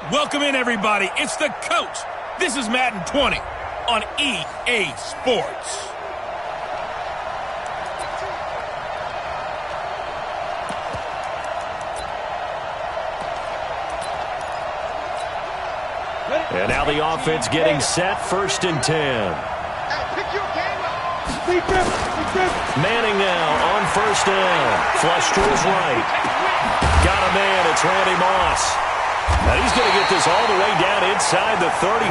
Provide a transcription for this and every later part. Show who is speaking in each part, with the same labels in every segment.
Speaker 1: Welcome in, everybody. It's the coach. This is Madden 20 on EA Sports.
Speaker 2: And now the offense getting set, 1st and 10. Manning now on 1st down. Flush to his right. Got a man, it's Randy Moss. Now he's going to get this all the way down inside the 35.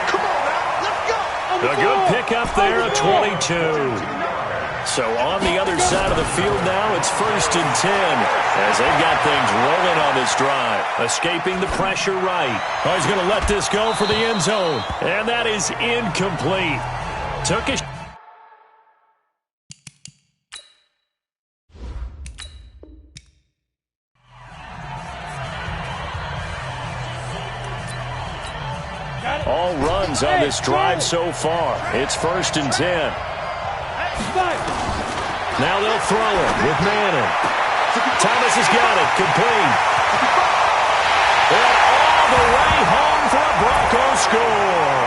Speaker 3: Come on now, let's go.
Speaker 2: A good pickup there, a 22. So on the other side of the field now, it's 1st and 10 as they've got things rolling on this drive. Escaping the pressure right. Oh, he's going to let this go for the end zone. And that is incomplete. Took a... All runs on this drive so far. It's 1st and 10. Now they'll throw it with Madden. Thomas has got it. Complete. And all the way home for a Broncos score.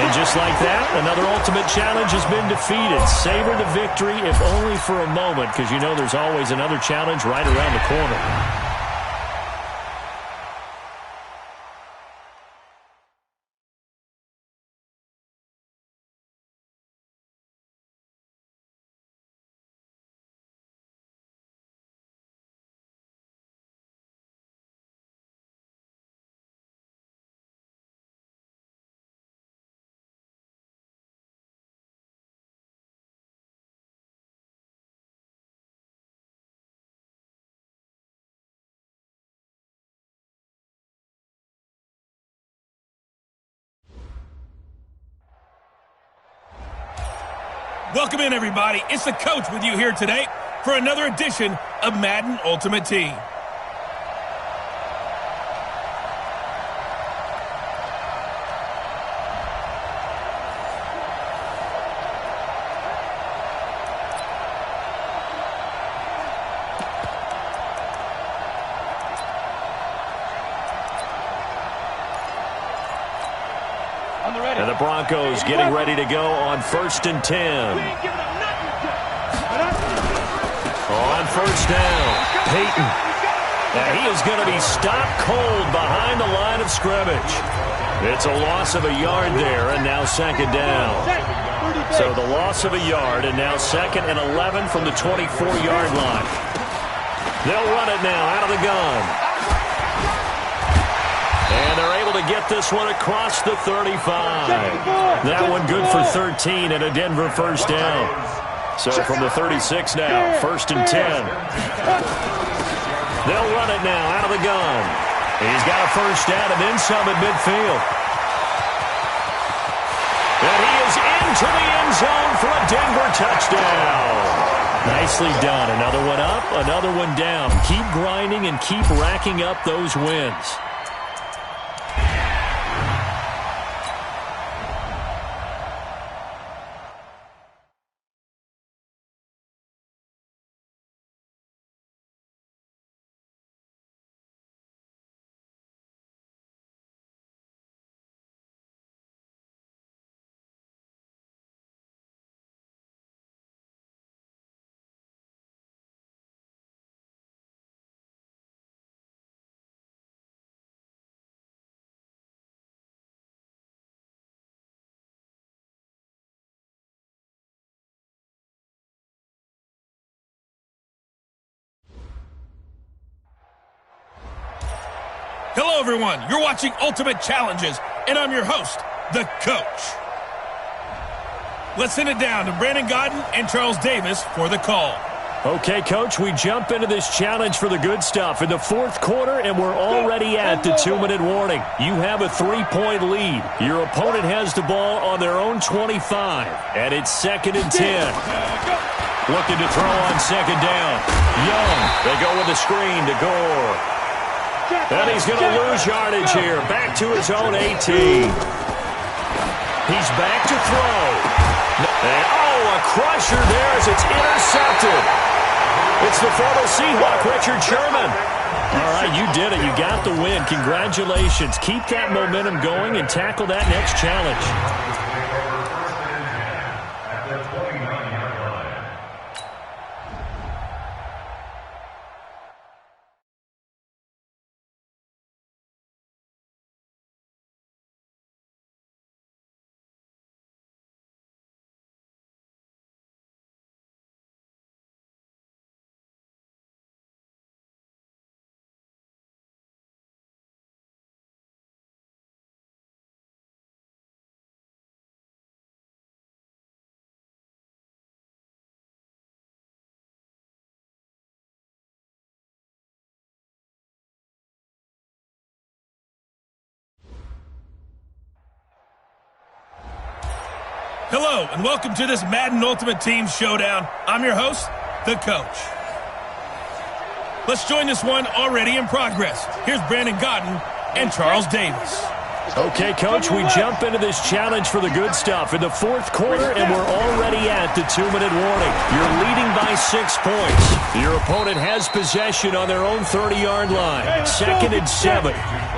Speaker 2: And just like that, another ultimate challenge has been defeated. Savor the victory, if only for a moment, because you know there's always another challenge right around the corner.
Speaker 1: Welcome in, everybody. It's the coach with you here today for another edition of Madden Ultimate Team.
Speaker 2: And the Broncos getting ready to go on 1st and 10. On 1st down, Peyton. And he is going to be stopped cold behind the line of scrimmage. It's a loss of a yard there, and now 2nd down. So the loss of a yard, and now 2nd and 11 from the 24-yard line. They'll run it now out of the gun. And they're able to get this one across the 35. That one good for 13 and a Denver 1st down. So from the 36 now, 1st and 10. They'll run it now out of the gun. He's got a 1st down and then some at midfield. And he is into the end zone for a Denver touchdown. Nicely done. Another one up, another one down. Keep grinding and keep racking up those wins.
Speaker 1: Hello, everyone. You're watching Ultimate Challenges, and I'm your host, the coach. Let's send it down to Brandon Godden and Charles Davis for the call.
Speaker 2: Okay, Coach, we jump into this challenge for the good stuff in the 4th quarter, and we're already at the 2-minute warning. You have a 3-point lead. Your opponent has the ball on their own 25, and it's 2nd and 10. Looking to throw on 2nd down. Young, they go with a screen to Gore. And he's going to lose yardage here. Back to his own 18. He's back to throw. And, oh, a crusher there as it's intercepted. It's the former Seahawk, Richard Sherman. All right, you did it. You got the win. Congratulations. Keep that momentum going and tackle that next challenge.
Speaker 1: Hello, and welcome to this Madden Ultimate Team Showdown. I'm your host, the Coach. Let's join this one already in progress. Here's Brandon Godden and Charles Davis.
Speaker 2: Okay, Coach, we jump into this challenge for the good stuff in the fourth quarter, and we're already at the 2-minute warning. You're leading by 6 points. Your opponent has possession on their own 30-yard line. 2nd and 7.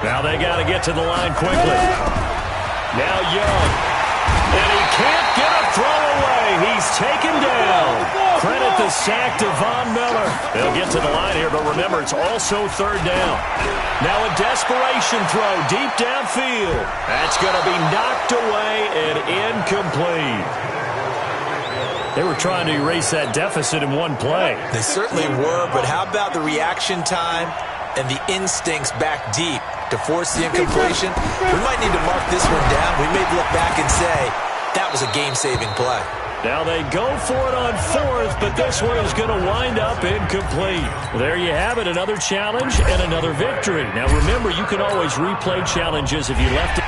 Speaker 2: Now they got to get to the line quickly. Now Young. And he can't get a throw away. He's taken down. Credit the sack to Von Miller. They'll get to the line here, but remember, it's also 3rd down. Now a desperation throw deep downfield. That's going to be knocked away and incomplete. They were trying to erase that deficit in one play.
Speaker 3: They certainly were, but how about the reaction time and the instincts back deep to force the incompletion? We might need to mark this one down. We may look back and say, that was a game-saving play.
Speaker 2: Now they go for it on 4th, but this one is going to wind up incomplete. Well, there you have it, another challenge and another victory. Now remember, you can always replay challenges if you left it.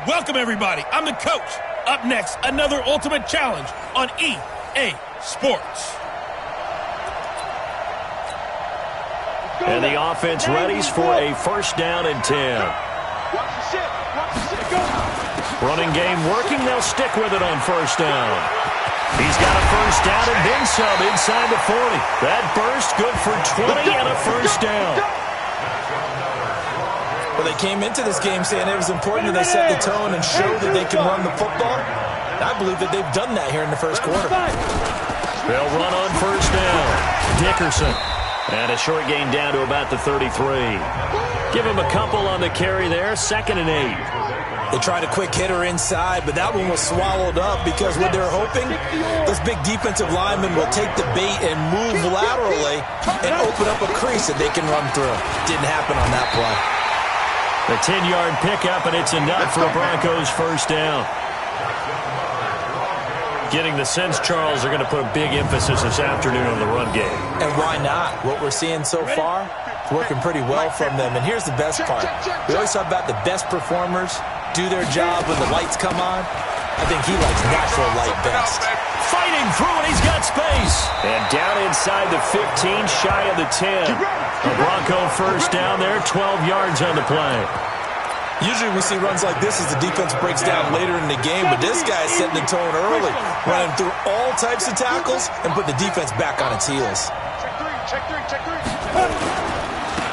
Speaker 1: Welcome, everybody. I'm the Coach. Up next, another Ultimate Challenge on EA Sports.
Speaker 2: And the offense readies for a 1st down and 10. Running game working. They'll stick with it on 1st down. He's got a 1st down and then some inside the 40. That burst good for 20 and a 1st down.
Speaker 3: Well, they came into this game saying it was important that they set the tone and show that they can run the football. I believe that they've done that here in the 1st quarter.
Speaker 2: They'll run on 1st down. Dickerson. And a short gain down to about the 33. Give him a couple on the carry there. 2nd and 8.
Speaker 3: They tried a quick hitter inside, but that one was swallowed up because what they're hoping, those big defensive linemen will take the bait and move laterally and open up a crease that they can run through. Didn't happen on that play.
Speaker 2: The 10-yard pickup, and it's enough for the Broncos' 1st down. Getting the sense, Charles, are going to put a big emphasis this afternoon on the run game.
Speaker 3: And why not? What we're seeing so far is working pretty well from them. And here's the best part. We always talk about the best performers do their job when the lights come on. I think he likes natural light best.
Speaker 2: Fighting through, and he's got space. And down inside the 15, shy of the 10. A Bronco 1st down there, 12 yards on the play.
Speaker 3: Usually we see runs like this as the defense breaks down later in the game, but this guy is setting the tone early, running through all types of tackles and put the defense back on its heels.
Speaker 4: Check three.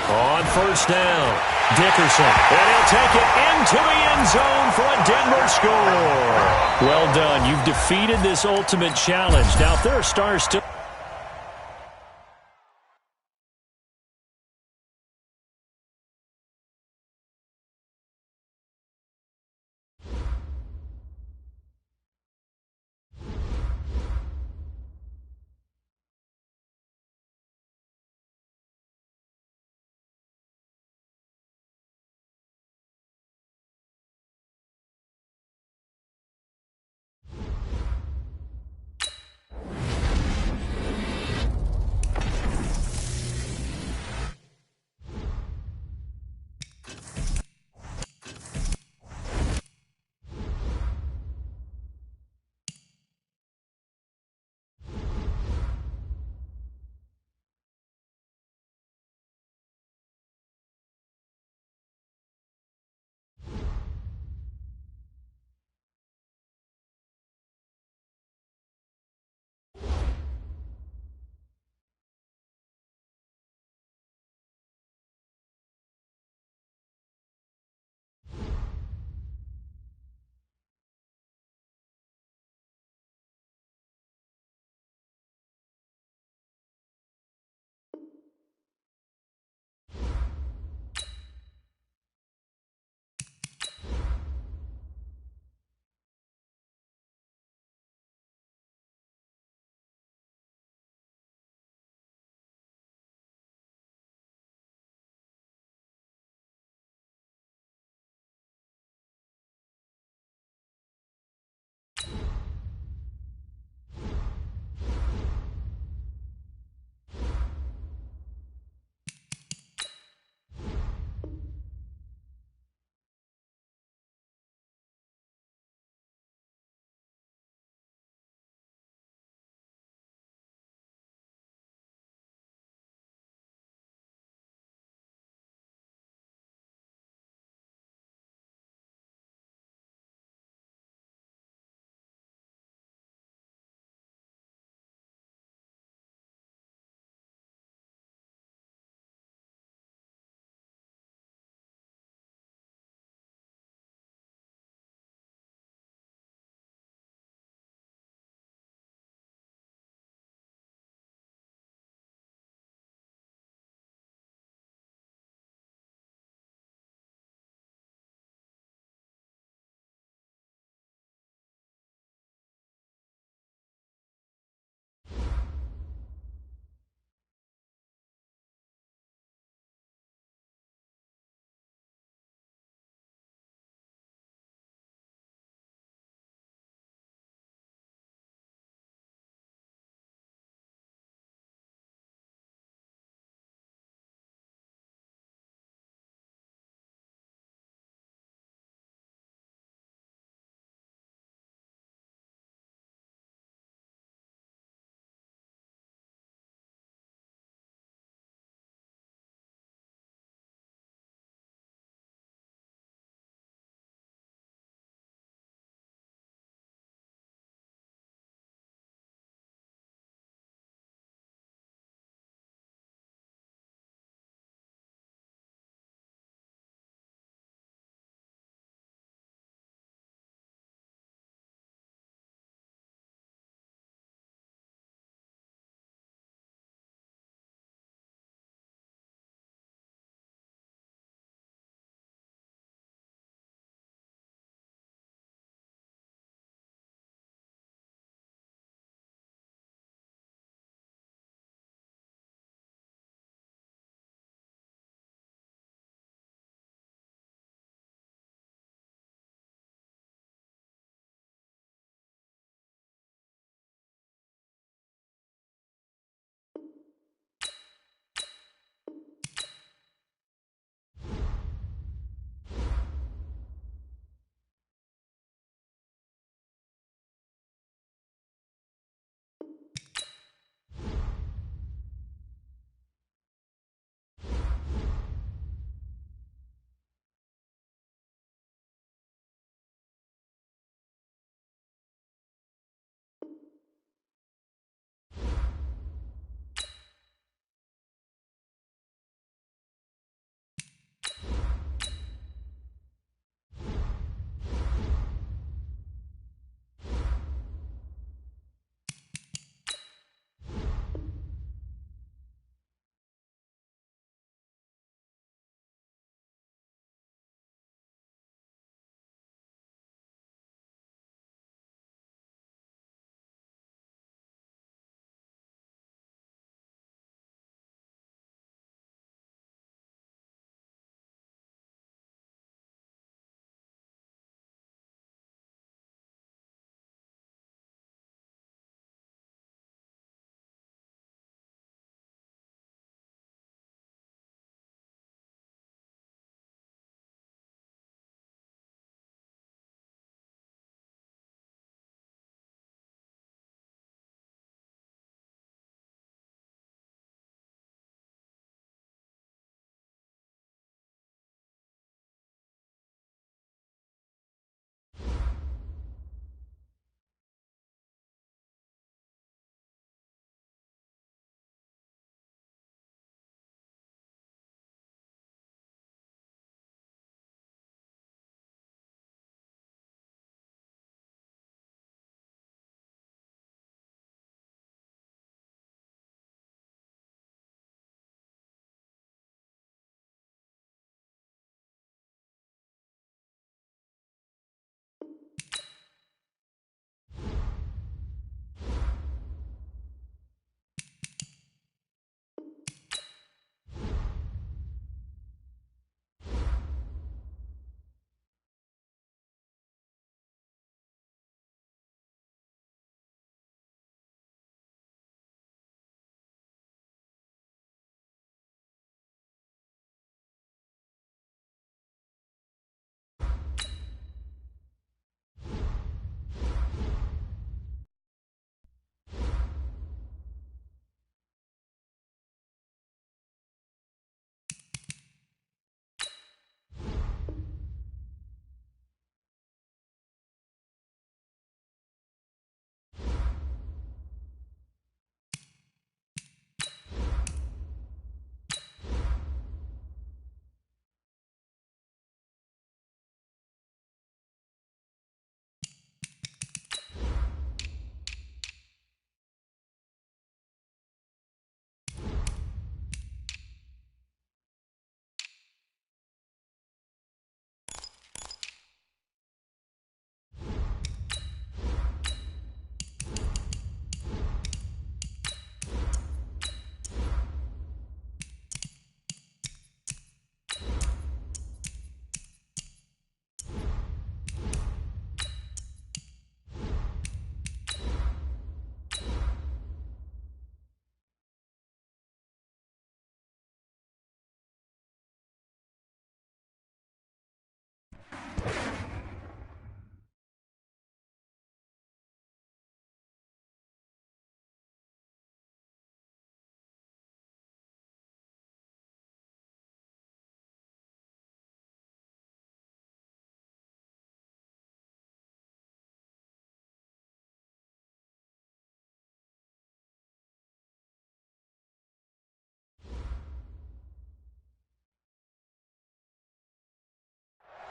Speaker 2: On 1st down, Dickerson. And he'll take it into the end zone for a Denver score. Well done. You've defeated this ultimate challenge. Now, if there are stars still...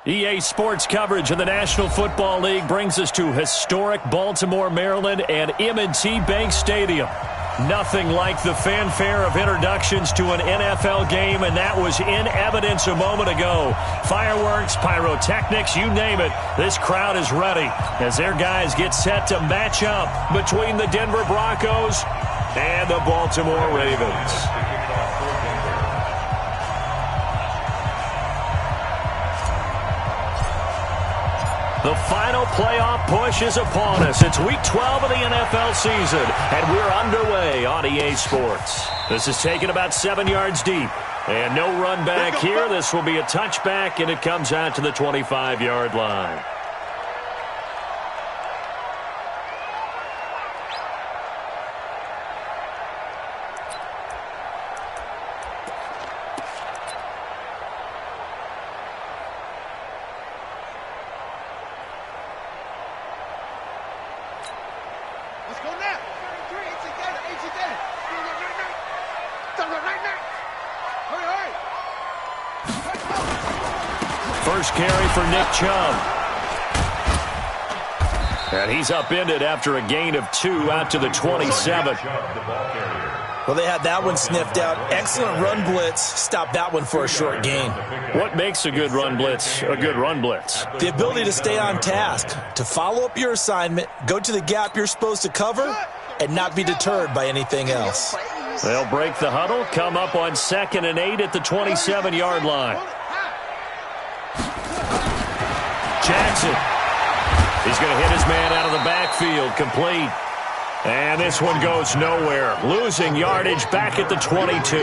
Speaker 2: EA Sports coverage of the National Football League brings us to historic Baltimore, Maryland, and M&T Bank Stadium. Nothing like the fanfare of introductions to an NFL game, and that was in evidence a moment ago. Fireworks, pyrotechnics, you name it. This crowd is ready as their guys get set to match up between the Denver Broncos and the Baltimore Ravens. The final playoff push is upon us. It's Week 12 of the NFL season, and we're underway on EA Sports. This is taken about 7 yards deep, and no run back here. This will be a touchback, and it comes out to the 25-yard line. First carry for Nick Chubb. And he's upended after a gain of 2 out to the 27.
Speaker 3: Well, they had that one sniffed out. Excellent run blitz. Stopped that one for a short gain.
Speaker 2: What makes a good run blitz a good run blitz?
Speaker 3: The ability to stay on task, to follow up your assignment, go to the gap you're supposed to cover, and not be deterred by anything else.
Speaker 2: They'll break the huddle, come up on 2nd and 8 at the 27-yard line. Jackson. He's going to hit his man out of the backfield, complete. And this one goes nowhere. Losing yardage back at the 22.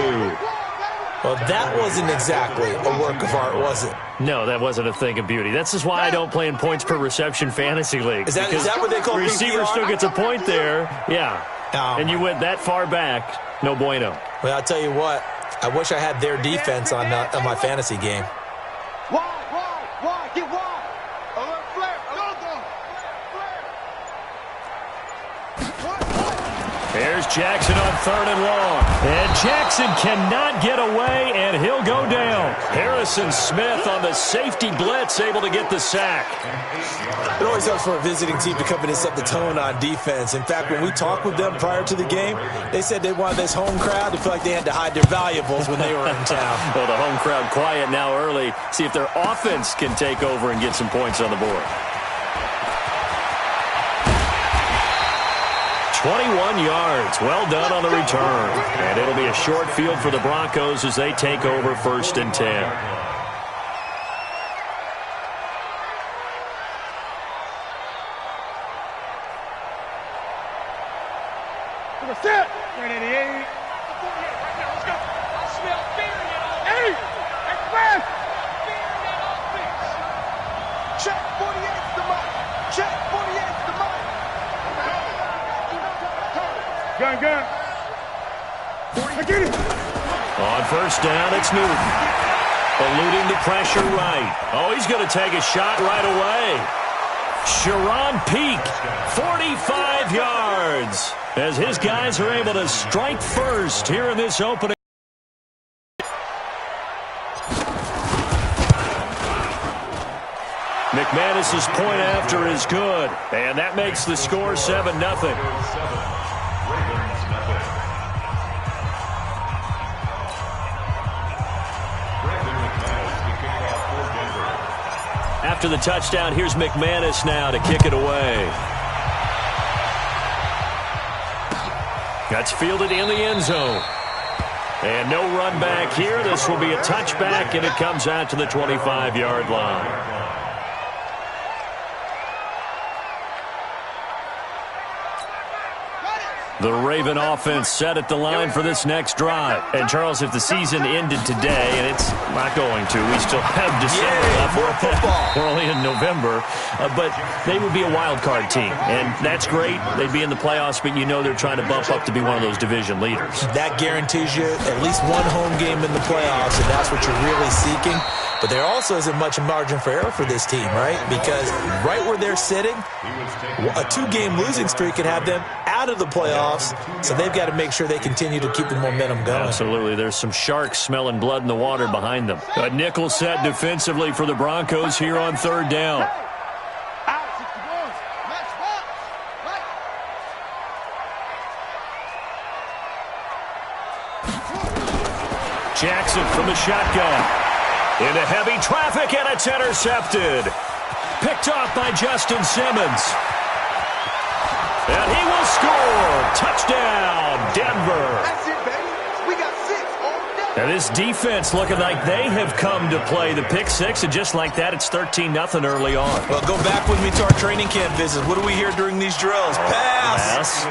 Speaker 3: Well, that wasn't exactly a work of art, was it?
Speaker 2: No, that wasn't a thing of beauty. That's just why I don't play in points per reception fantasy league.
Speaker 3: Is that what they call
Speaker 2: receiver still gets a point there. Yeah. And you went that far back. No bueno.
Speaker 3: Well, I'll tell you what. I wish I had their defense on my fantasy game.
Speaker 4: Wide, get wide.
Speaker 2: There's Jackson on 3rd and long. And Jackson cannot get away, and he'll go down. Harrison Smith on the safety blitz, able to get the sack.
Speaker 3: It always helps for a visiting team to come in and set the tone on defense. In fact, when we talked with them prior to the game, they said they wanted this home crowd to feel like they had to hide their valuables when they were in town.
Speaker 2: Well, the home crowd quiet now early. See if their offense can take over and get some points on the board. 21 yards. Well done on the return. And it'll be a short field for the Broncos as they take over 1st and 10.
Speaker 4: Set. 388. Right now, let's go. I smell fear in that offense. Express. Fear in that offense. Check 48's the mic. Check 48's the mic. Gun. I get it.
Speaker 2: On 1st down, it's Newton. Eluding the pressure right. Oh, he's going to take a shot right away. Sharon Peak, 45 yards. As his guys are able to strike first here in this opening. McManus's point after is good, and that makes the score 7-0. After the touchdown, here's McManus now to kick it away. That's fielded in the end zone. And no run back here. This will be a touchback, and it comes out to the 25-yard line. The Raven offense set at the line for this next drive. And, Charles, if the season ended today, and it's not going to, we still have December left. We're only in November. But they would be a wild card team. And that's great. They'd be in the playoffs, but you know they're trying to bump up to be one of those division leaders.
Speaker 3: That guarantees you at least one home game in the playoffs, and that's what you're really seeking. But there also isn't much margin for error for this team, right? Because right where they're sitting, a 2-game losing streak could have them out of the playoffs, so they've got to make sure they continue to keep the momentum going.
Speaker 2: Absolutely. There's some sharks smelling blood in the water behind them. A nickel set defensively for the Broncos here on third down. Jackson from the shotgun. Into heavy traffic, and it's intercepted. Picked off by Justin Simmons. And he will score. Touchdown, Denver.
Speaker 4: That's it, baby. We got 6 all day.
Speaker 2: And this defense looking like they have come to play the pick six, and just like that, it's 13-0 early on.
Speaker 3: Well, go back with me to our training camp visit. What do we hear during these drills? Pass.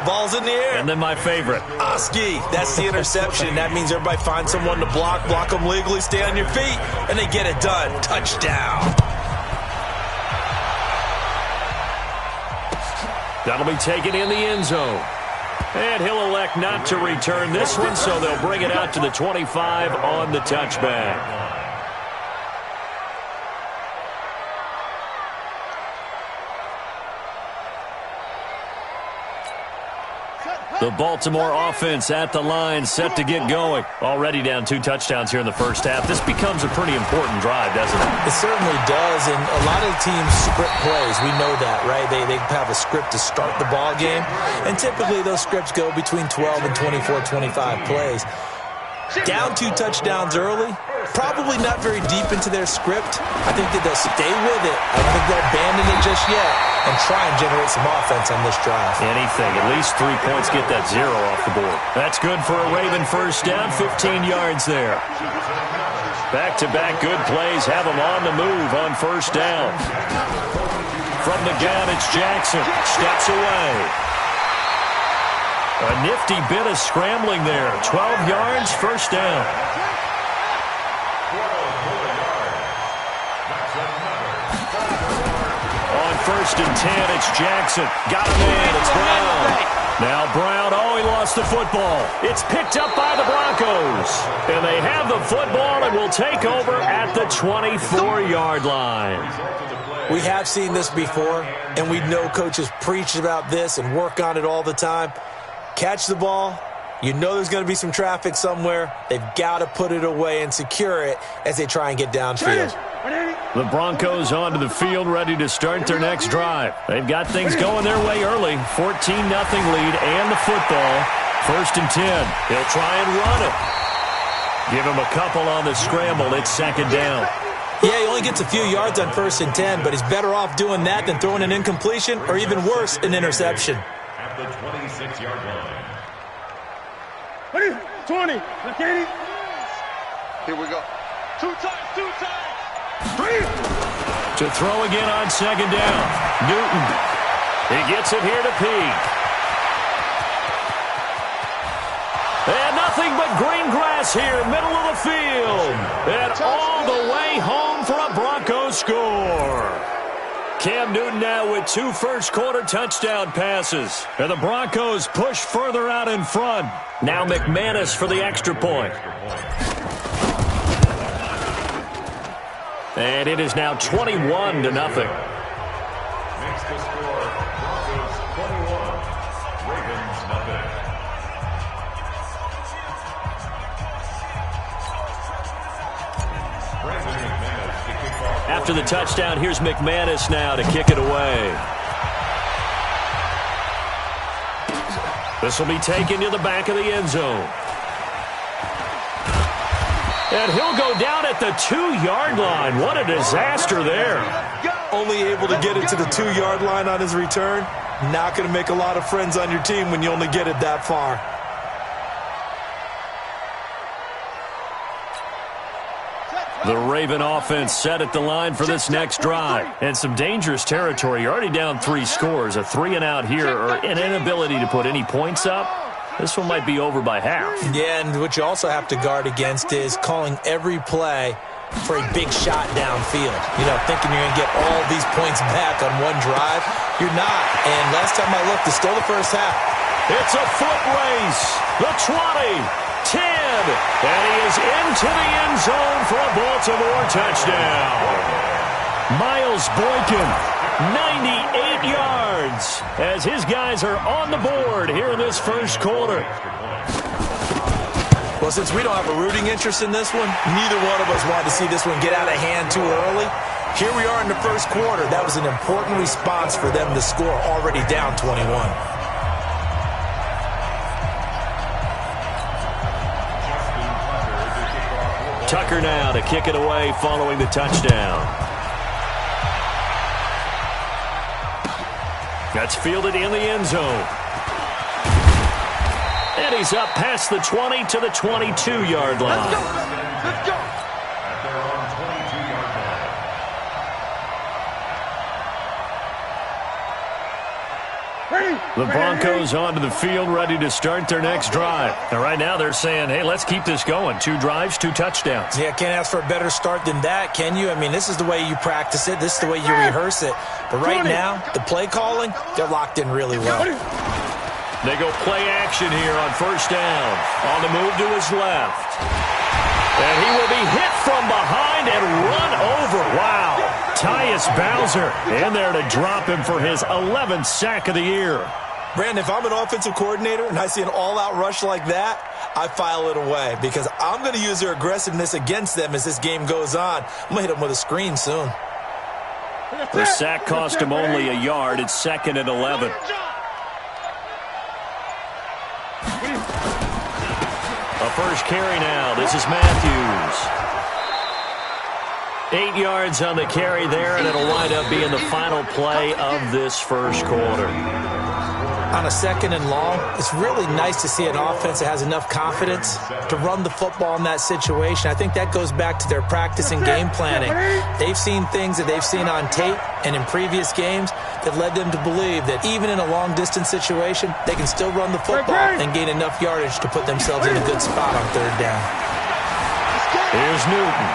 Speaker 3: Ball's in the air.
Speaker 2: And then my favorite.
Speaker 3: Oski, that's the interception. That means everybody finds someone to block them legally, stay on your feet, and they get it done. Touchdown.
Speaker 2: That'll be taken in the end zone. And he'll elect not to return this one, so they'll bring it out to the 25 on the touchback. The Baltimore offense at the line, set to get going. Already down 2 touchdowns here in the first half. This becomes a pretty important drive, doesn't it?
Speaker 3: It certainly does, and a lot of teams script plays. We know that, right? They have a script to start the ball game, and typically those scripts go between 12 and 24, 25 plays. Down 2 touchdowns early, probably not very deep into their script. I think that they'll stay with it. I don't think they'll abandon it just yet and try and generate some offense on this drive.
Speaker 2: Anything. At least 3 points, get that 0 off the board. That's good for a Raven first down, 15 yards there. Back-to-back good plays have them on the move on first down. From the gun, it's Jackson. Steps away. A nifty bit of scrambling there. 12 yards, first down. On first and 10, it's Jackson. Got him in. It's Brown. Now Brown, he lost the football. It's picked up by the Broncos. And they have the football and will take over at the 24-yard line.
Speaker 3: We have seen this before, and we know coaches preach about this and work on it all the time. Catch the ball. You know there's going to be some traffic somewhere. They've got to put it away and secure it as they try and get downfield.
Speaker 2: The Broncos onto the field, ready to start their next drive. They've got things going their way early. 14-0 lead and the football. First and 10. He'll try and run it. Give him a couple on the scramble. It's second down.
Speaker 3: Yeah, he only gets a few yards on first and 10, but he's better off doing that than throwing an incompletion or even worse, an interception.
Speaker 5: At the 26-yard line.
Speaker 4: 20. Look at it. Here we go. 2 times. 3.
Speaker 2: To throw again on second down. Newton. He gets it here to Peak. And nothing but green grass here, middle of the field. And all the way home for a Broncos score. Cam Newton now with 2 first-quarter touchdown passes. And the Broncos push further out in front. Now McManus for the extra point. And it is now 21-0.
Speaker 5: Makes the score Broncos 21, Ravens nothing.
Speaker 2: After the touchdown, here's McManus now to kick it away. This will be taken to the back of the end zone. And he'll go down at the 2-yard line. What a disaster there.
Speaker 3: Only able to get it to the 2-yard line on his return. Not going to make a lot of friends on your team when you only get it that far.
Speaker 2: The Raven offense set at the line for this next drive. And some dangerous territory. You're already down 3 scores. A 3-and-out here or an inability to put any points up. This one might be over by half. Yeah, and what you also have to guard against is calling every play for a big shot downfield. You know, thinking you're going to get all these points back on one drive. You're not. And last time I looked, it's still the first half. It's a foot race. The 20, 10, and he is into the end zone for a Baltimore touchdown. Miles Boykin 98 yards as his guys are on the board here in this first quarter.
Speaker 3: Well, since we don't have a rooting interest in this one, neither one of us wanted to see this one get out of hand too early. Here we are in the first quarter. That was an important response for them to score, already down 21.
Speaker 2: Tucker now to kick it away following the touchdown. That's fielded in the end zone. And he's up past the 20 to the 22-yard line.
Speaker 4: Let's go.
Speaker 5: At their own 22-yard line.
Speaker 2: The Broncos onto the field, ready to start their next drive. And right now they're saying, hey, let's keep this going. 2 drives, 2 touchdowns.
Speaker 3: Yeah, can't ask for a better start than that, can you? I mean, this is the way you practice it. This is the way you rehearse it. But right now, the play calling, they're locked in really well.
Speaker 2: They go play action here on first down. On the move to his left. And he will be hit from behind and run over. Wow. Tyus Bowser in there to drop him for his 11th sack of the year.
Speaker 3: Brandon, if I'm an offensive coordinator and I see an all-out rush like that, I file it away because I'm going to use their aggressiveness against them as this game goes on. I'm going to hit them with a screen soon.
Speaker 2: The sack cost him only a yard. It's 2nd and 11. A first carry now. This is Matthews. 8 yards on the carry there, and it'll wind up being the final play of this first quarter.
Speaker 3: On a 2nd and long, it's really nice to see an offense that has enough confidence to run the football in that situation. I think that goes back to their practice and game planning. They've seen things that they've seen on tape and in previous games that led them to believe that even in a long-distance situation, they can still run the football and gain enough yardage to put themselves in a good spot on 3rd down.
Speaker 2: Here's Newton.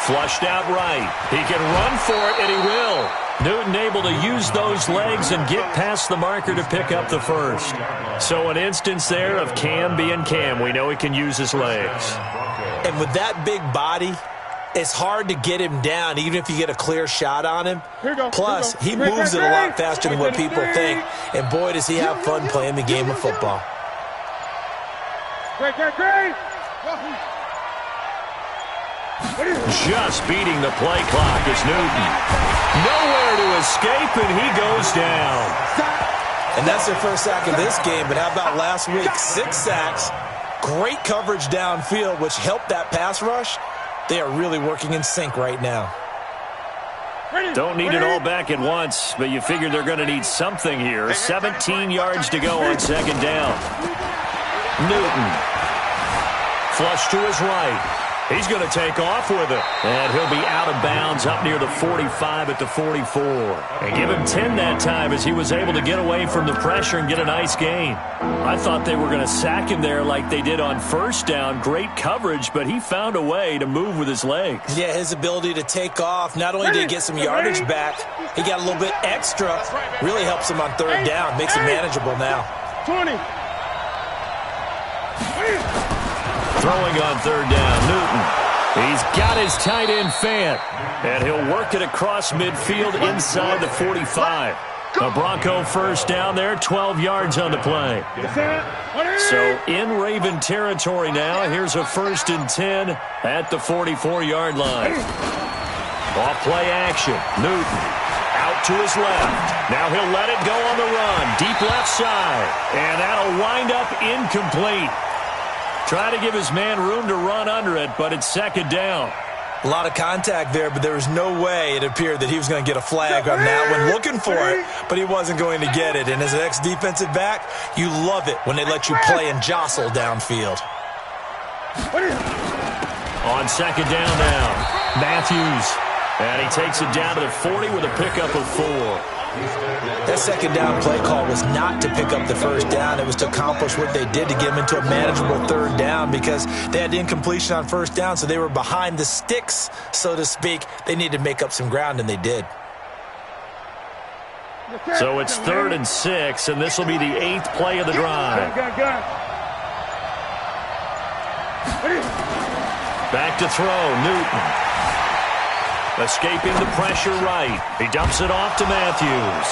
Speaker 2: Flushed out right. He can run for it, and he will. Newton able to use those legs and get past the marker to pick up the first. So an instance there of Cam being Cam. We know he can use his legs.
Speaker 3: And with that big body, it's hard to get him down, even if you get a clear shot on him. Plus, he moves it a lot faster than what people think. And boy, does he have fun playing the game of football.
Speaker 4: Great.
Speaker 2: Just beating the play clock is Newton. Nowhere to escape, and he goes down.
Speaker 3: And that's their first sack of this game, but how about last week? 6 sacks, great coverage downfield, which helped that pass rush. They are really working in sync right now.
Speaker 2: Don't need it all back at once, but you figure they're going to need something here. 17 yards to go on 2nd down. Newton. Flush to his right. He's going to take off with it. And he'll be out of bounds up near the 45 at the 44. And give him 10 that time as he was able to get away from the pressure and get a nice gain. I thought they were going to sack him there like they did on first down. Great coverage, but he found a way to move with his legs.
Speaker 3: Yeah, his ability to take off, not only did he get some yardage back, he got a little bit extra. Really helps him on 3rd down. Makes it manageable now.
Speaker 4: 20.
Speaker 2: Throwing on 3rd down, Newton. He's got his tight end Fant, and he'll work it across midfield inside the 45. A Bronco first down there, 12 yards on the play. So in Raven territory now, here's a 1st and 10 at the 44-yard line. Off play action, Newton out to his left. Now he'll let it go on the run, deep left side, and that'll wind up incomplete. Try to give his man room to run under it, but it's 2nd down.
Speaker 3: A lot of contact there, but there was no way it appeared that he was going to get a flag on that one. Looking for it, but he wasn't going to get it. And as an ex-defensive back, you love it when they let you play and jostle downfield.
Speaker 2: On 2nd down now, Matthews. And he takes it down to the 40 with a pickup of 4.
Speaker 3: That 2nd down play call was not to pick up the 1st down. It was to accomplish what they did to get him into a manageable 3rd down because they had incompletion on 1st down, so they were behind the sticks, so to speak. They needed to make up some ground, and they did.
Speaker 2: So it's 3rd and 6, and this will be the 8th play of the drive. Back to throw, Newton. Escaping the pressure right. He dumps it off to Matthews.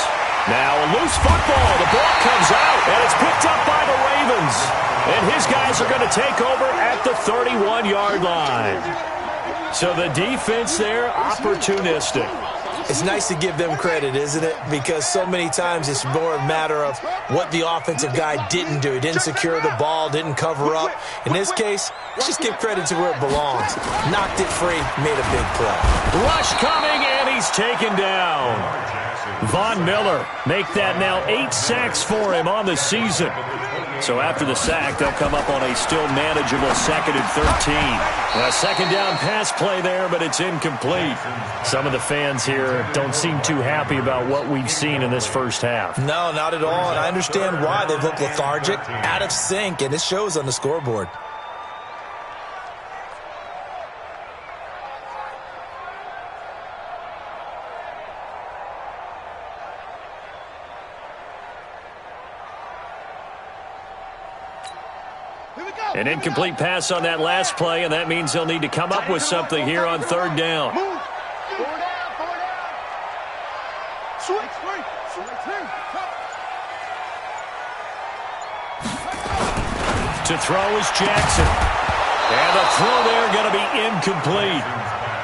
Speaker 2: Now a loose football. The ball comes out, and it's picked up by the Ravens. And his guys are going to take over at the 31-yard line. So the defense there, opportunistic.
Speaker 3: It's nice to give them credit, isn't it? Because so many times it's more a matter of what the offensive guy didn't do. He didn't secure the ball, didn't cover up. In this case, let's just give credit to where it belongs. Knocked it free, made a big play.
Speaker 2: Rush coming, and he's taken down. Von Miller make that now 8 sacks for him on the season. So after the sack, they'll come up on a still manageable 2nd and 13. A second down pass play there, but it's incomplete. Some of the fans here don't seem too happy about what we've seen in this first half.
Speaker 3: No, not at all, and I understand why. They've looked lethargic, out of sync, and it shows on the scoreboard.
Speaker 2: An incomplete pass on that last play, and that means they'll need to come up with something here on 3rd down. To throw is Jackson. And the throw there going to be incomplete.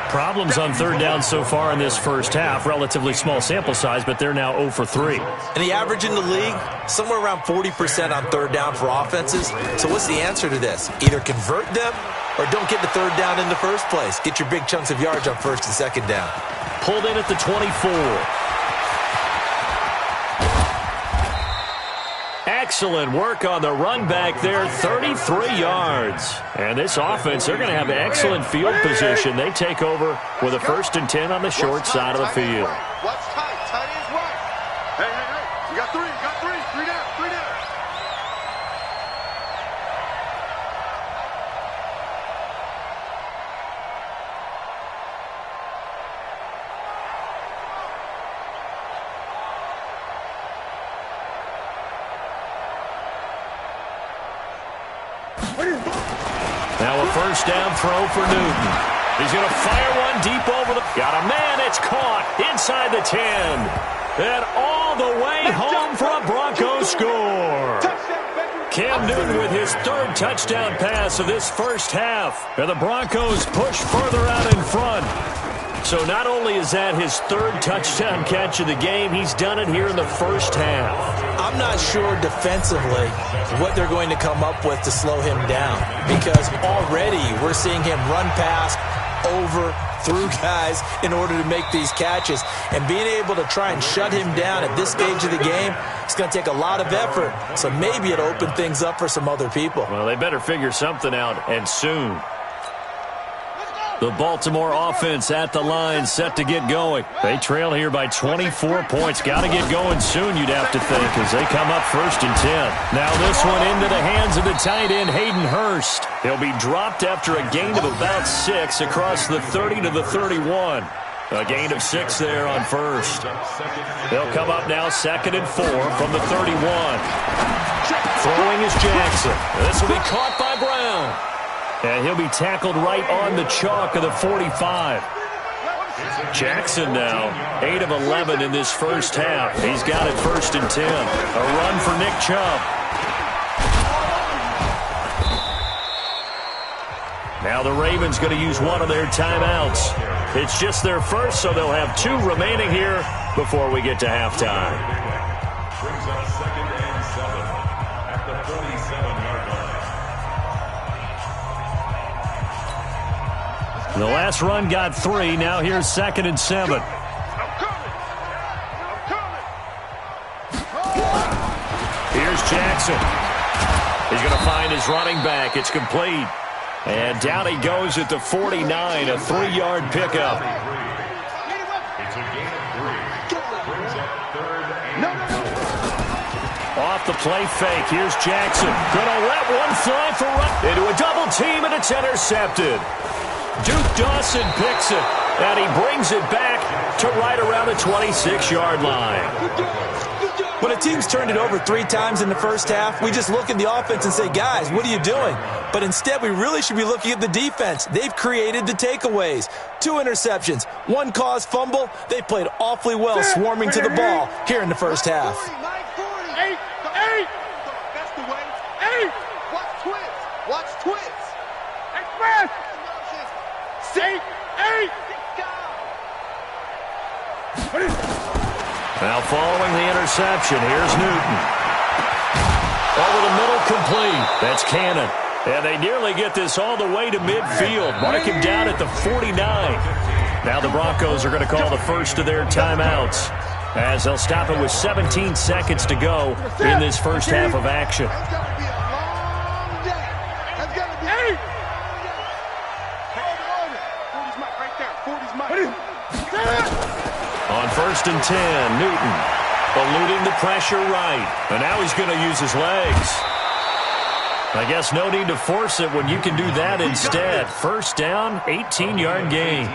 Speaker 2: Problems on 3rd down so far in this first half. Relatively small sample size, but they're now 0 for 3.
Speaker 3: And the average in the league, somewhere around 40% on 3rd down for offenses. So what's the answer to this? Either convert them or don't get the 3rd down in the first place. Get your big chunks of yards on 1st and 2nd down.
Speaker 2: Pulled in at the 24. Excellent work on the run back there, 33 yards. And this offense, they're going to have excellent field position. They take over with a 1st and 10 on the short side of the field.
Speaker 4: Watch tight. Tight is right. Hey. You got 3. You got 3. 3 down. 3 down.
Speaker 2: Now a 1st down throw for Newton. He's going to fire one deep over the... Got a man, it's caught inside the 10. And all the way home for a Broncos score. Cam Newton with his 3rd touchdown pass of this first half. And the Broncos push further out in front. So not only is that his 3rd touchdown catch of the game, he's done it here in the first half.
Speaker 3: I'm not sure defensively what they're going to come up with to slow him down, because already we're seeing him run past, over, through guys in order to make these catches. And being able to try and shut him down at this stage of the game, it's going to take a lot of effort. So maybe it'll open things up for some other people.
Speaker 2: Well, they better figure something out, and soon. The Baltimore offense at the line, set to get going. They trail here by 24 points. Got to get going soon, you'd have to think, as they come up 1st and 10. Now this one into the hands of the tight end, Hayden Hurst. He'll be dropped after a gain of about 6 across the 30 to the 31. A gain of 6 there on 1st. They'll come up now 2nd and 4 from the 31. Throwing is Jackson. This will be caught by Brown. And he'll be tackled right on the chalk of the 45. Jackson now, 8 of 11 in this first half. He's got it 1st and 10. A run for Nick Chubb. Now the Ravens going to use one of their timeouts. It's just their first, so they'll have 2 remaining here before we get to halftime.
Speaker 5: Brings up 2nd and 7 at the 47-yard line.
Speaker 2: The last run got 3. Now here's 2nd and 7.
Speaker 4: I'm coming.
Speaker 2: Here's Jackson. He's going to find his running back. It's complete. And down he goes at the 49, a 3-yard pickup.
Speaker 5: It's a gain of 3. Brings up 3rd and 4.
Speaker 2: Off the play fake. Here's Jackson. Going to let one fly for run. Into a double team, and it's intercepted. Duke Dawson picks it, and he brings it back to right around the 26-yard line.
Speaker 3: When a team's turned it over 3 times in the first half, we just look at the offense and say, guys, what are you doing? But instead, we really should be looking at the defense. They've created the takeaways. 2 interceptions, 1 caused fumble. They played awfully well swarming to the ball here in the first half.
Speaker 4: 8. That's the way. 8. Watch twins. Express. 8.
Speaker 2: Now following the interception, here's Newton. Over the middle, complete. That's Cannon. And they nearly get this all the way to midfield. Mark him down at the 49. Now the Broncos are going to call the first of their timeouts, as they'll stop it with 17 seconds to go in this first half of action.
Speaker 4: That's got to be a long day. That's got to be 8. 40's Mike right there. 40's Mike.
Speaker 2: On 1st and 10, Newton eluding the pressure right. And now he's going to use his legs. I guess no need to force it when you can do that instead. First down, 18-yard gain.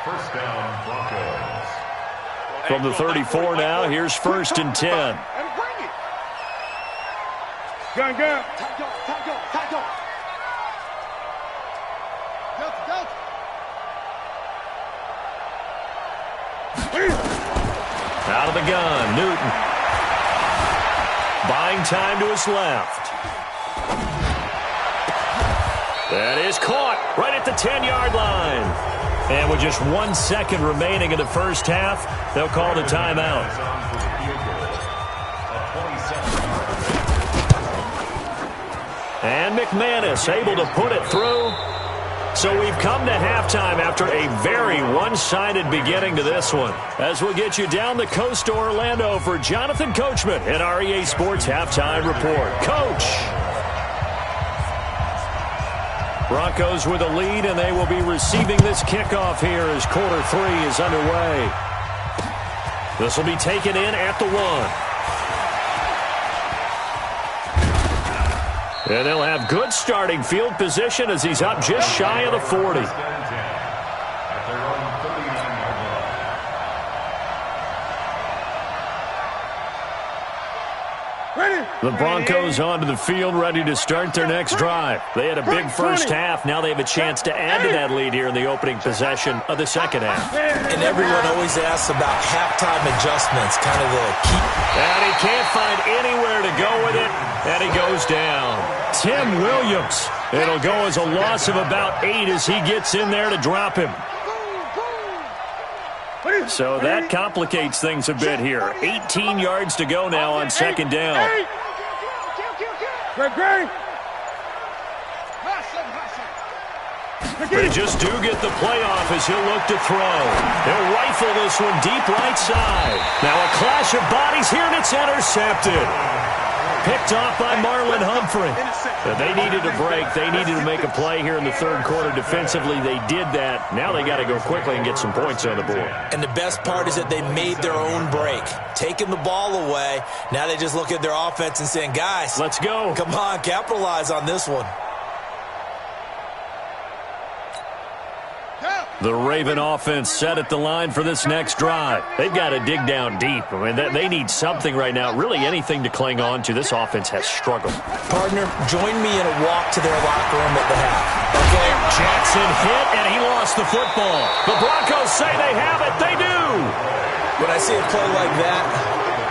Speaker 5: First down, Broncos.
Speaker 2: From the 34 now, here's 1st and 10.
Speaker 4: And bring it. Gun. Tight go. Delta.
Speaker 2: Out of the gun, Newton. Buying time to his left. That is caught right at the 10-yard line. And with just 1 second remaining in the first half, they'll call the timeout. And McManus able to put it through. So we've come to halftime after a very one-sided beginning to this one. As we'll get you down the coast to Orlando for Jonathan Coachman at our EA Sports Halftime Report. Coach! Broncos with a lead, and they will be receiving this kickoff here as quarter 3 is underway. This will be taken in at the 1. And they'll have good starting field position as he's up just shy of the 40. The Broncos onto the field, ready to start their next drive. They had a big first half. Now they have a chance to add to that lead here in the opening possession of the second half.
Speaker 3: And everyone always asks about halftime adjustments, kind of the key.
Speaker 2: And he can't find anywhere to go with it, and he goes down. Tim Williams. It'll go as a loss of about 8 as he gets in there to drop him. So that complicates things a bit here. 18 yards to go now on second down. They just do get the playoff as he'll look to throw. They'll rifle this one deep right side. Now a clash of bodies here, and it's intercepted. Picked off by Marlon Humphrey. They needed a break. They needed to make a play here in the third quarter defensively. They did that. Now they got to go quickly and get some points on the board.
Speaker 3: And the best part is that they made their own break. Taking the ball away. Now they just look at their offense and saying, guys,
Speaker 2: let's go.
Speaker 3: Come on, capitalize on this one.
Speaker 2: The Raven offense set at the line for this next drive. They've got to dig down deep. I mean, they need something right now, really anything to cling on to. This offense has struggled.
Speaker 3: Partner, join me in a walk to their locker room at the half. Okay?
Speaker 2: Jackson hit, and he lost the football. The Broncos say they have it. They do.
Speaker 3: When I see a play like that,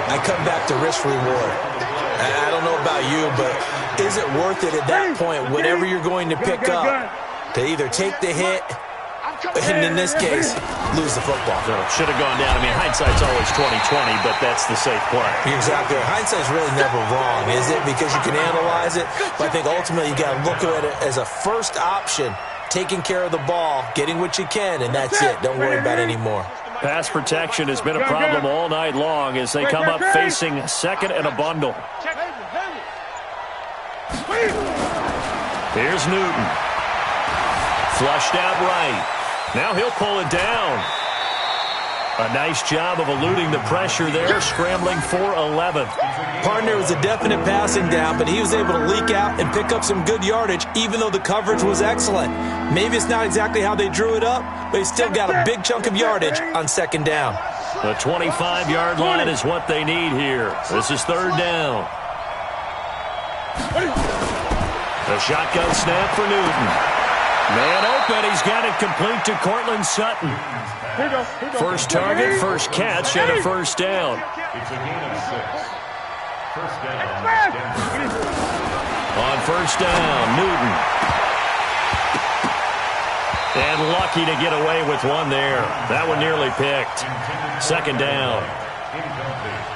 Speaker 3: I come back to risk-reward. I don't know about you, but is it worth it at that point, whatever you're going to pick up, to either take the hit, and in this case, lose the football?
Speaker 2: So it should have gone down. I mean, hindsight's always 20/20, but that's the safe play.
Speaker 3: You're exactly right. Hindsight's really never wrong, is it? Because you can analyze it, but I think ultimately you got to look at it as a first option, taking care of the ball, getting what you can, and that's it. Don't worry about it anymore.
Speaker 2: Pass protection has been a problem all night long as they come up facing second and a bundle. Here's Newton. Flushed out right. Now he'll pull it down. A nice job of eluding the pressure there, scrambling for 11.
Speaker 3: Partner, was a definite passing down, but he was able to leak out and pick up some good yardage, even though the coverage was excellent. Maybe it's not exactly how they drew it up, but he still got a big chunk of yardage on second down.
Speaker 2: The 25-yard line is what they need here. This is third down. The shotgun snap for Newton. Man open. He's got it complete to Cortland Sutton. First target, first catch, and a first down.
Speaker 5: It's a gain of 6. First down.
Speaker 2: On first down, Newton. And lucky to get away with one there. That one nearly picked. Second down.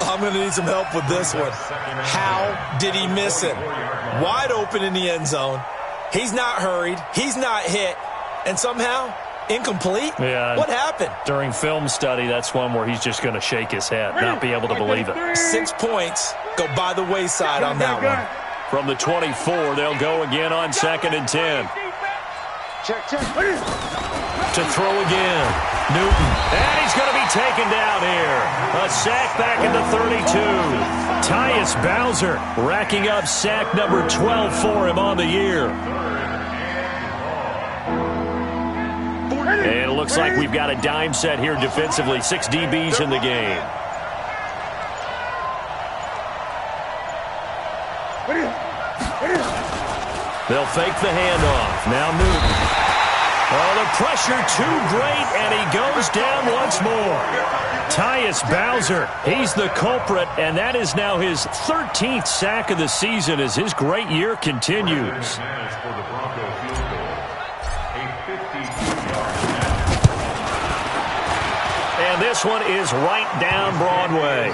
Speaker 3: I'm going to need some help with this one. How did he miss it? Wide open in the end zone. He's not hurried. He's not hit. And somehow, incomplete?
Speaker 2: Yeah.
Speaker 3: What happened?
Speaker 2: During film study, that's one where he's just going to shake his head, not be able to believe it.
Speaker 3: 6 points go by the wayside on that one.
Speaker 2: From the 24, they'll go again on 2nd and 10.
Speaker 4: Check.
Speaker 2: To throw again. Newton. And he's going to be taken down here. A sack back in the 32. Tyus Bowser racking up sack number 12 for him on the year. And it looks like we've got a dime set here defensively. 6 DBs in the game. They'll fake the handoff. Now Newton. Oh, the pressure too great, and he goes down once more. Tyus Bowser, he's the culprit, and that is now his 13th sack of the season as his great year continues. And this one is right down Broadway.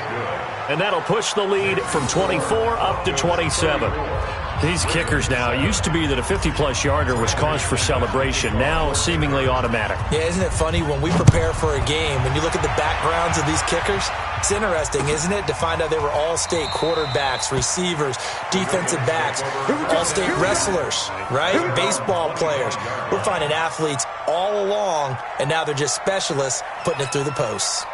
Speaker 2: And that'll push the lead from 24 up to 27. These kickers now, it used to be that a 50-plus yarder was cause for celebration. Now, seemingly automatic.
Speaker 3: Yeah, isn't it funny when we prepare for a game, when you look at the backgrounds of these kickers, it's interesting, isn't it, to find out they were all-state quarterbacks, receivers, defensive backs, all-state wrestlers, right? Baseball players. We're finding athletes all along, and now they're just specialists putting it through the posts.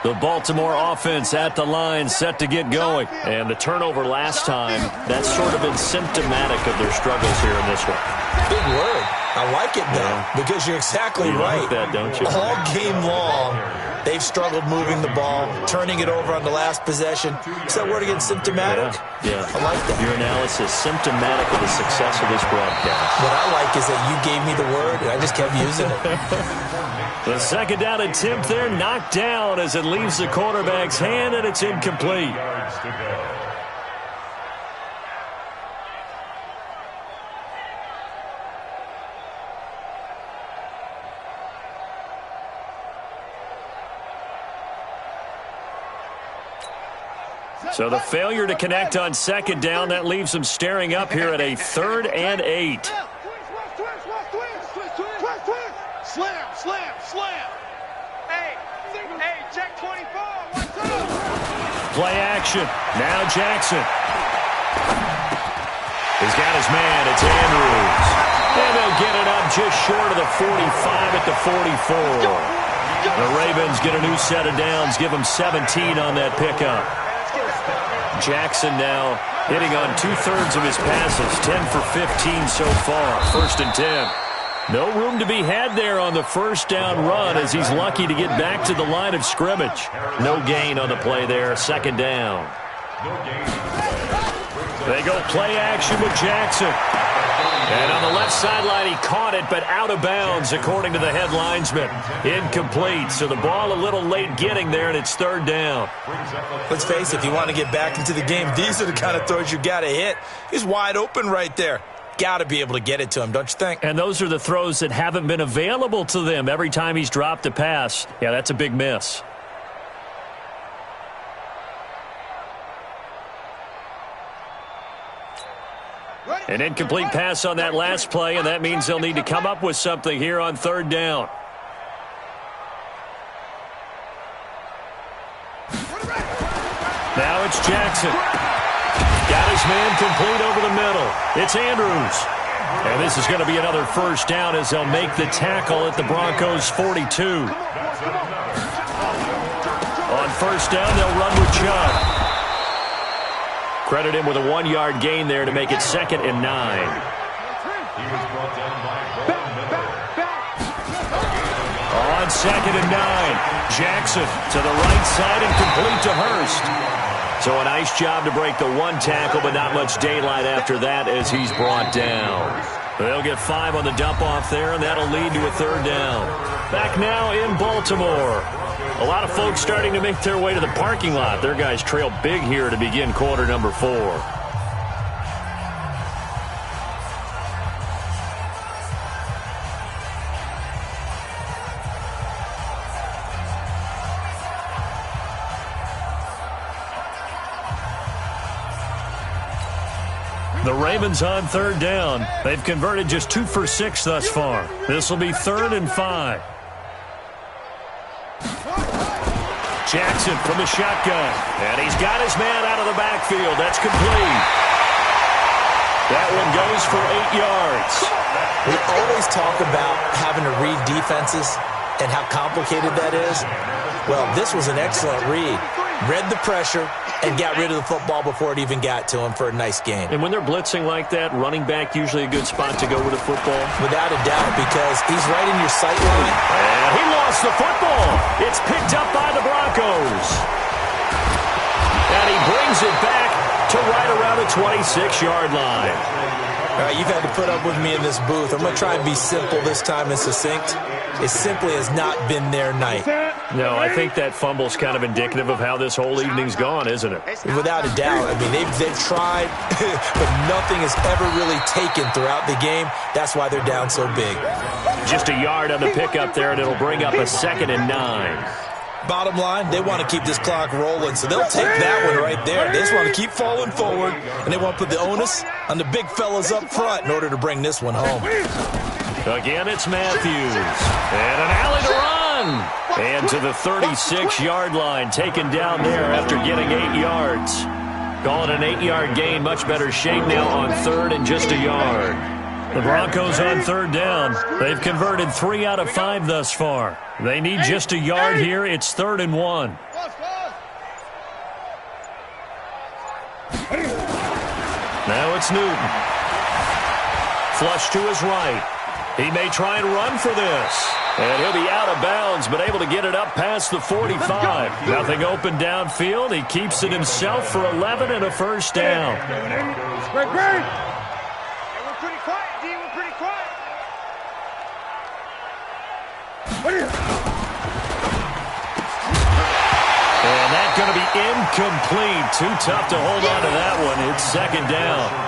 Speaker 2: The Baltimore offense at the line, set to get going. And the turnover last time, that's sort of been symptomatic of their struggles here in this one.
Speaker 3: Big word. I like it, though, because you're exactly right.
Speaker 2: You like that, don't you?
Speaker 3: All game long, they've struggled moving the ball, turning it over on the last possession. Is that word again, symptomatic?
Speaker 2: Yeah.
Speaker 3: I like that.
Speaker 2: Your analysis, symptomatic of the success of this broadcast.
Speaker 3: What I like is that you gave me the word, and I just kept using it.
Speaker 2: The second down attempt there knocked down as it leaves the quarterback's hand, and it's incomplete. So the failure to connect on second down, that leaves them staring up here at a 3rd and 8.
Speaker 4: Slam. Hey, check 24. What's up?
Speaker 2: Play action. Now Jackson. He's got his man. It's Andrews. And they'll get it up just short of the 45 at the 44. The Ravens get a new set of downs. Give them 17 on that pickup. Jackson now hitting on 2/3 of his passes. 10 for 15 so far. 1st and 10. No room to be had there on the first down run as he's lucky to get back to the line of scrimmage. No gain on the play there. 2nd down. They go play action with Jackson. And on the left sideline, he caught it, but out of bounds, according to the head linesman. Incomplete, so the ball a little late getting there, and it's 3rd down.
Speaker 3: Let's face it, if you want to get back into the game, these are the kind of throws you got to hit. He's wide open right there. Got to be able to get it to him, don't you think?
Speaker 2: And those are the throws that haven't been available to them every time he's dropped a pass. Yeah, that's a big miss. An incomplete pass on that last play, and that means they'll need to come up with something here on 3rd down. Now it's Jackson. Got his man complete over the middle. It's Andrews. And this is going to be another first down as they'll make the tackle at the Broncos' 42. On first down, they'll run with Chubb. Credit him with a 1-yard gain there to make it 2nd and 9. On on 2nd and 9. Jackson to the right side and complete to Hurst. So a nice job to break the one tackle, but not much daylight after that as he's brought down. They'll get 5 on the dump-off there, and that'll lead to a 3rd down. Back now in Baltimore. A lot of folks starting to make their way to the parking lot. Their guys trail big here to begin quarter number 4. The Ravens on 3rd down. They've converted just 2 for 6 thus far. This will be 3rd and 5. Jackson from the shotgun. And he's got his man out of the backfield. That's complete. That one goes for 8 yards.
Speaker 3: We always talk about having to read defenses and how complicated that is. Well, this was an excellent read. Read the pressure and got rid of the football before it even got to him for a nice game.
Speaker 2: And when they're blitzing like that, running back usually a good spot to go with the football?
Speaker 3: Without a doubt, because he's right in your sight line.
Speaker 2: And he lost the football. It's picked up by the Broncos. And he brings it back to right around the 26-yard line.
Speaker 3: All right, you've had to put up with me in this booth. I'm going to try and be simple this time and succinct. It simply has not been their night.
Speaker 2: No, I think that fumble's kind of indicative of how this whole evening's gone, isn't it?
Speaker 3: Without a doubt. I mean, they've tried, but nothing is ever really taken throughout the game. That's why they're down so big.
Speaker 2: Just a yard on the pickup there, and it'll bring up a 2nd and 9.
Speaker 3: Bottom line, they want to keep this clock rolling, so they'll take that one right there. They just want to keep falling forward, and they want to put the onus on the big fellas up front in order to bring this one home.
Speaker 2: Again, it's Matthews. And an alley to run. And to the 36-yard line, taken down there after getting 8 yards. Call it an 8-yard gain. Much better shape now on 3rd and just a yard. The Broncos on 3rd down. They've converted 3 out of 5 thus far. They need just a yard here. It's 3rd and 1. Now it's Newton. Flush to his right. He may try and run for this. And he'll be out of bounds, but able to get it up past the 45. Nothing open downfield. He keeps it himself for 11 and a 1st down.
Speaker 4: Great. We're pretty quiet, D. We're pretty quiet.
Speaker 2: And that's going to be incomplete. Too tough to hold on to that one. It's 2nd down.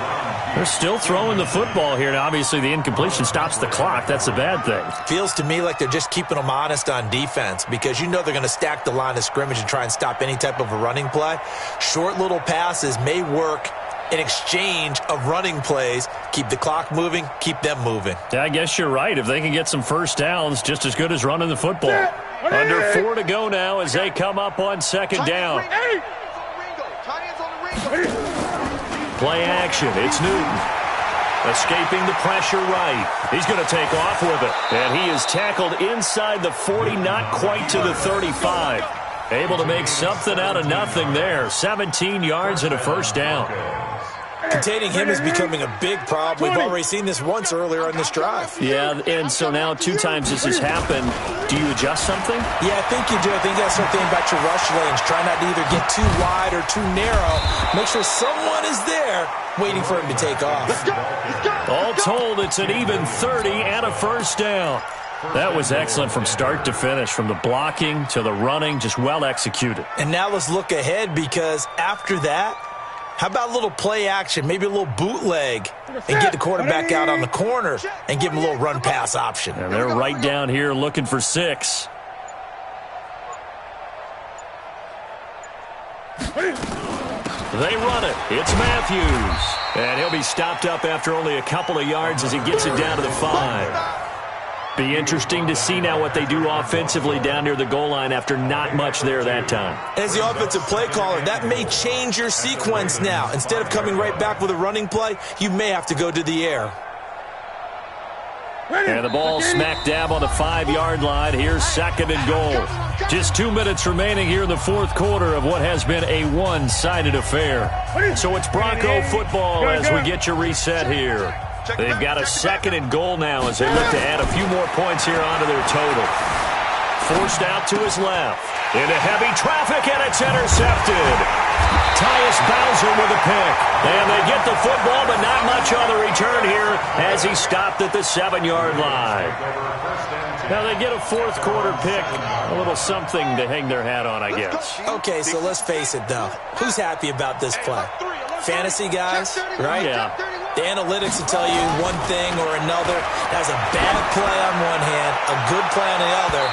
Speaker 2: They're still throwing the football here. Now, obviously, the incompletion stops the clock. That's a bad thing.
Speaker 3: Feels to me like they're just keeping them honest on defense because you know they're going to stack the line of scrimmage and try and stop any type of a running play. Short little passes may work in exchange of running plays. Keep the clock moving, keep them moving.
Speaker 2: Yeah, I guess you're right. If they can get some 1st downs, just as good as running the football. Under 4 to go now as they come up on 2nd down. Play action. It's Newton. Escaping the pressure right. He's going to take off with it. And he is tackled inside the 40, not quite to the 35. Able to make something out of nothing there. 17 yards and a 1st down.
Speaker 3: Containing him is becoming a big problem. We've already seen this once earlier on this drive.
Speaker 2: Yeah, and so now 2 times this has happened. Do you adjust something?
Speaker 3: Yeah, I think you do. I think you got something about your rush lanes. Try not to either get too wide or too narrow. Make sure someone is there waiting for him to take off.
Speaker 4: Let's go.
Speaker 2: All told, it's an even 30 and a 1st down. That was excellent from start to finish, from the blocking to the running, just well executed.
Speaker 3: And now let's look ahead because after that, how about a little play action, maybe a little bootleg, and get the quarterback out on the corner and give him a little run-pass option.
Speaker 2: And they're right down here looking for 6. They run it. It's Matthews. And he'll be stopped up after only a couple of yards as he gets it down to the 5. Be interesting to see now what they do offensively down near the goal line after not much there that time.
Speaker 3: As the offensive play caller, that may change your sequence now. Instead of coming right back with a running play, you may have to go to the air.
Speaker 2: And the ball smack dab on the 5-yard line. Here's 2nd and goal. Just 2 minutes remaining here in the 4th quarter of what has been a one-sided affair. So it's Bronco football as we get your reset here. They've got a 2nd and goal now as they look to add a few more points here onto their total. forced out to his left. Into heavy traffic, and it's intercepted. Tyus Bowser with a pick. And they get the football, but not much on the return here as he stopped at the 7-yard line. Now they get a fourth quarter pick, a little something to hang their hat on, I guess.
Speaker 3: Okay, so let's face it, though. Who's happy about this play? Fantasy guys, right?
Speaker 2: Yeah.
Speaker 3: The analytics will tell you one thing or another. That's a bad play on one hand, a good play on the other,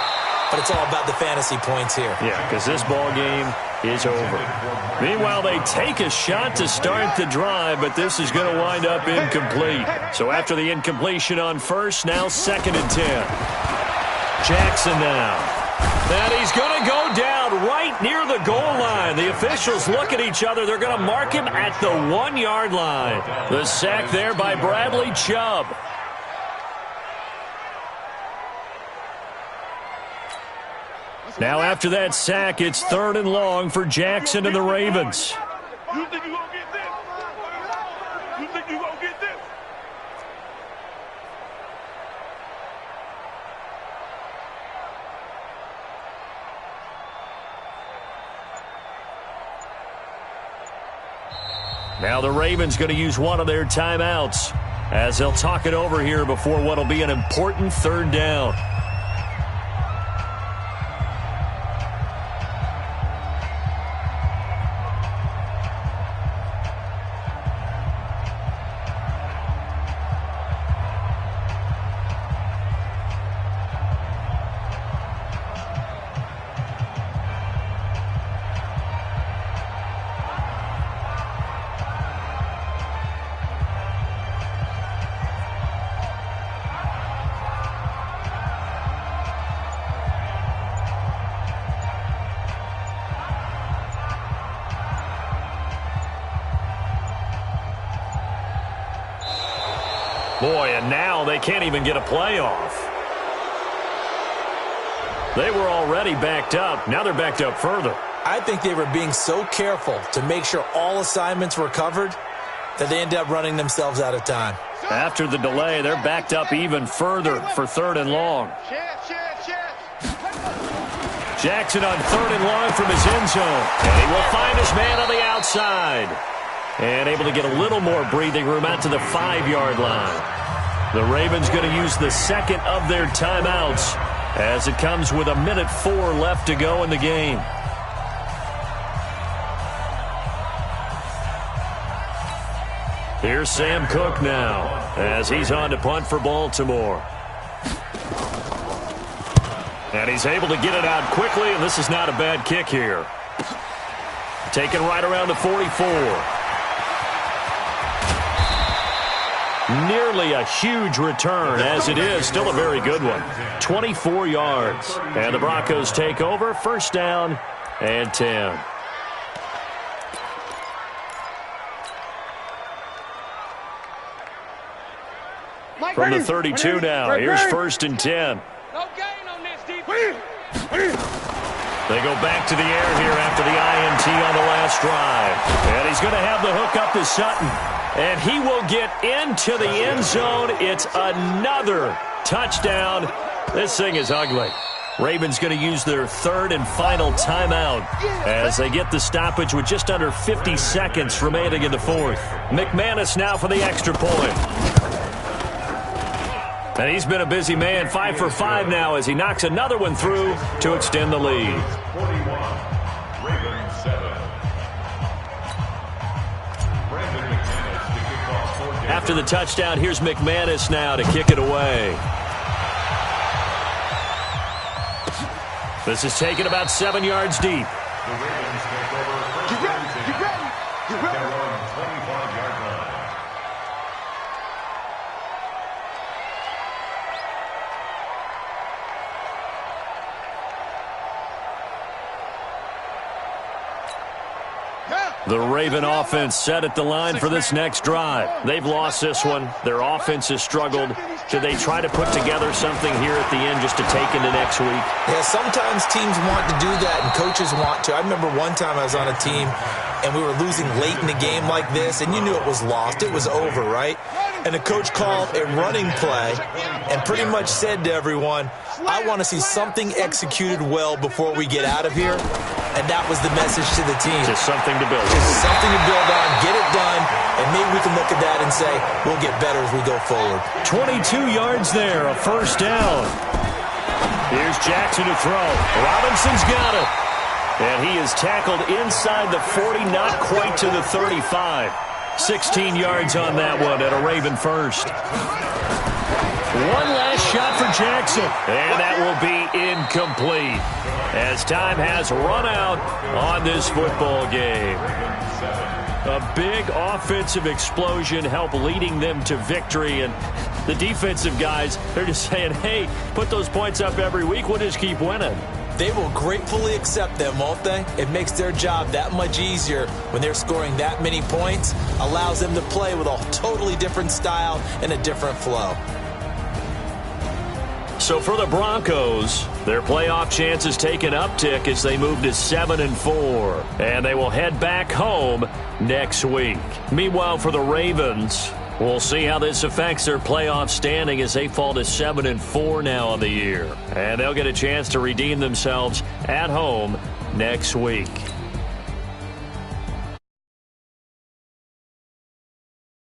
Speaker 3: but it's all about the fantasy points here.
Speaker 2: Yeah, because this ball game is over. Meanwhile, they take a shot to start the drive, but this is going to wind up incomplete. So after the incompletion on first, now 2nd and 10. Jackson now. And he's going to go down right near the goal line. The officials look at each other. They're going to mark him at the 1-yard line. The sack there by Bradley Chubb. Now after that sack, it's 3rd and long for Jackson and the Ravens.
Speaker 4: You think you're going to get this? You think you're going to get this?
Speaker 2: Now the Ravens going to use one of their timeouts as they'll talk it over here before what will be an important 3rd down. Boy, and now they can't even get a playoff. They were already backed up. Now they're backed up further.
Speaker 3: I think they were being so careful to make sure all assignments were covered that they ended up running themselves out of time.
Speaker 2: After the delay, they're backed up even further for 3rd and long. Jackson on 3rd and long from his end zone. And he will find his man on the outside. And able to get a little more breathing room out to the 5-yard line. The Ravens going to use the 2nd of their timeouts as it comes with 1:04 left to go in the game. Here's Sam Cook now as he's on to punt for Baltimore. And he's able to get it out quickly, and this is not a bad kick here. Taken right around the 44. Nearly a huge return, as it is. Still a very good one. 24 yards. And the Broncos take over. 1st down and 10. From the 32 now. Here's 1st and 10.
Speaker 4: No gain on this defense.
Speaker 2: They go back to the air here after the INT on the last drive. And he's going to have the hook up to Sutton. And he will get into the end zone. It's another touchdown. This thing is ugly. Ravens going to use their 3rd and final timeout as they get the stoppage with just under 50 seconds remaining in the 4th. McManus now for the extra point. And he's been a busy man, 5 for 5 now as he knocks another one through to extend the lead.
Speaker 5: 41, Ravens 7.
Speaker 2: After the touchdown, here's McManus now to kick it away. This is taken about 7 yards deep.
Speaker 5: The Ravens take over 1st and 10 at their own 25-yard line.
Speaker 2: The Raven offense set at the line for this next drive. They've lost this one. Their offense has struggled. Should they try to put together something here at the end just to take into next week?
Speaker 3: Yeah, sometimes teams want to do that and coaches want to. I remember one time I was on a team and we were losing late in the game like this, and you knew it was lost. It was over, right? and the coach called a running play and pretty much said to everyone, I want to see something executed well before we get out of here. And that was the message to the team.
Speaker 2: Just something to build on.
Speaker 3: Just something to build on, get it done, and maybe we can look at that and say, we'll get better as we go forward.
Speaker 2: 22 yards there, a first down. Here's Jackson to throw. Robinson's got it. And he is tackled inside the 40, not quite to the 35. 16 yards on that one at a Raven first. One last shot for Jackson. And that will be incomplete as time has run out on this football game. A big offensive explosion helped leading them to victory. And the defensive guys, they're just saying, hey, put those points up every week. We'll just keep winning.
Speaker 3: They will gratefully accept them, won't they? It makes their job that much easier when they're scoring that many points. Allows them to play with a totally different style and a different flow.
Speaker 2: So for the Broncos, their playoff chances take an uptick as they move to 7-4. And they will head back home next week. Meanwhile, for the Ravens, we'll see how this affects their playoff standing as they fall to 7-4 now on the year. And they'll get a chance to redeem themselves at home next week.